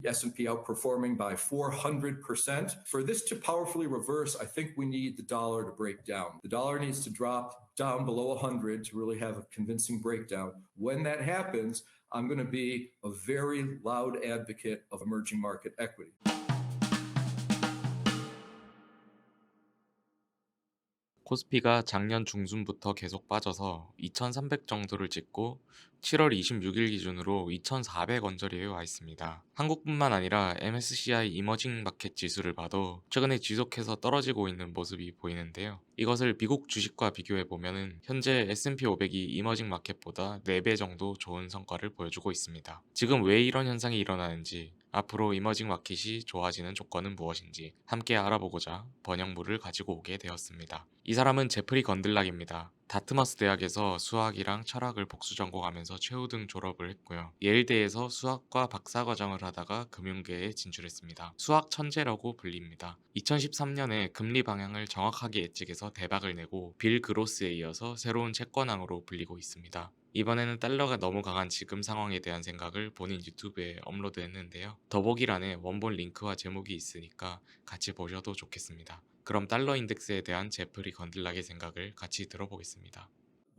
S&P outperforming by 400%. For this to powerfully reverse, I think we need the dollar to break down. The dollar needs to drop down below 100 to really have a convincing breakdown. When that happens, I'm going to be a very loud advocate of emerging market equity. 코스피가 작년 중순부터 계속 빠져서 2300 정도를 찍고 7월 26일 기준으로 2400 언저리에 와 있습니다. 한국뿐만 아니라 MSCI 이머징마켓 지수를 봐도 최근에 지속해서 떨어지고 있는 모습이 보이는데요. 이것을 미국 주식과 비교해 보면 현재 S&P 500이 이머징마켓보다 4배 정도 좋은 성과를 보여주고 있습니다. 지금 왜 이런 현상이 일어나는지, 앞으로 이머징 마켓이 좋아지는 조건은 무엇인지 함께 알아보고자 번역물을 가지고 오게 되었습니다. 이 사람은 제프리 건들락입니다. 다트머스 대학에서 수학이랑 철학을 복수 전공하면서 최우 등 졸업을 했고요. 예일대에서 수학과 박사과정을 하다가 금융계에 진출했습니다. 수학 천재라고 불립니다. 2013년에 금리 방향을 정확하게 예측해서 대박을 내고 빌 그로스에 이어서 새로운 채권왕으로 불리고 있습니다. 이번에는 달러가 너무 강한 지금 상황에 대한 생각을 본인 유튜브에 업로드했는데요. 더보기란에 원본 링크와 제목이 있으니까 같이 보셔도 좋겠습니다. 그럼 달러 인덱스에 대한 제프리 건들락의 생각을 같이 들어보겠습니다.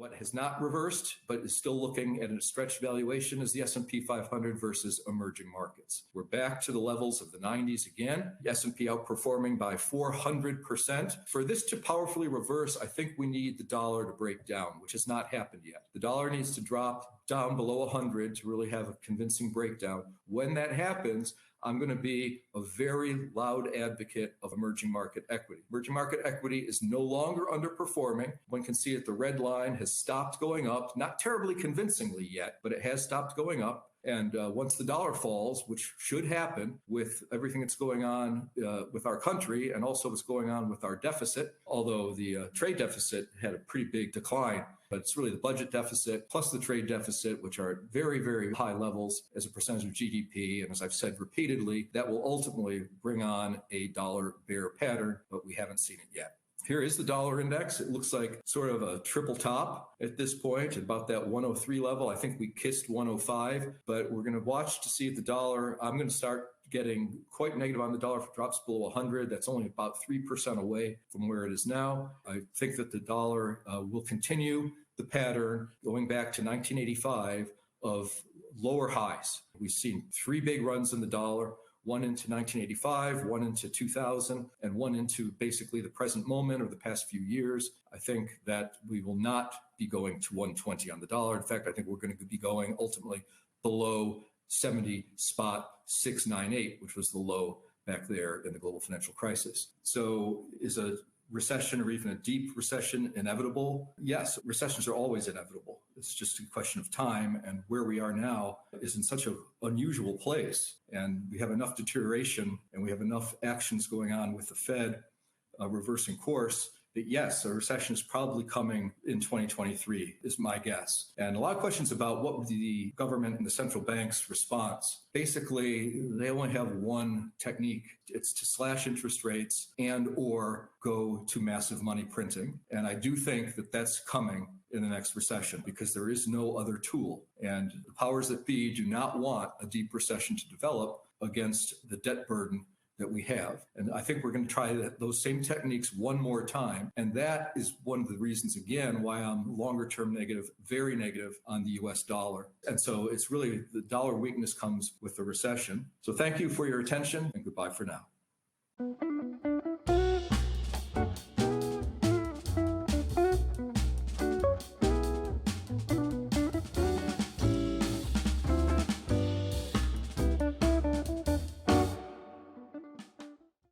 What has not reversed, but is still looking at a stretched valuation is the S&P 500 versus emerging markets. We're back to the levels of the 90s again. The S&P outperforming by 400%. For this to powerfully reverse, I think we need the dollar to break down, which has not happened yet. The dollar needs to drop down below 100 to really have a convincing breakdown. When that happens, I'm going to be a very loud advocate of emerging market equity. Emerging market equity is no longer underperforming. One can see that the red line has stopped going up, not terribly convincingly yet, but it has stopped going up. And once the dollar falls, which should happen with everything that's going on with our country and also what's going on with our deficit, although the trade deficit had a pretty big decline, but it's really the budget deficit plus the trade deficit, which are at very, very high levels as a percentage of GDP. And as I've said repeatedly, that will ultimately bring on a dollar bear pattern, but we haven't seen it yet. Here is the dollar index. It looks like sort of a triple top at this point, at about that 103 level. I think we kissed 105, but we're going to watch to see if the dollar, I'm going to start getting quite negative on the dollar if it drops below 100. That's only about 3% away from where it is now. I think that the dollar will continue the pattern going back to 1985 of lower highs. We've seen three big runs in the dollar. One into 1985, one into 2000, and one into basically the present moment or the past few years. I think that we will not be going to 120 on the dollar. In fact, I think we're going to be going ultimately below 70.698, which was the low back there in the global financial crisis. So is a recession or even a deep recession inevitable? Yes, recessions are always inevitable. It's just a question of time, and where we are now is in such an unusual place, and we have enough deterioration and we have enough actions going on with the Fed reversing course that yes, a recession is probably coming in 2023 is my guess. And a lot of questions about what would be the government and the central bank's response. Basically, they only have one technique. It's to slash interest rates and or go to massive money printing. And I do think that that's coming in the next recession because there is no other tool. And the powers that be do not want a deep recession to develop against the debt burden that we have. And I think we're going to try those same techniques one more time. And that is one of the reasons, again, why I'm longer term negative, very negative on the US dollar. And so it's really the dollar weakness comes with the recession. So thank you for your attention and goodbye for now.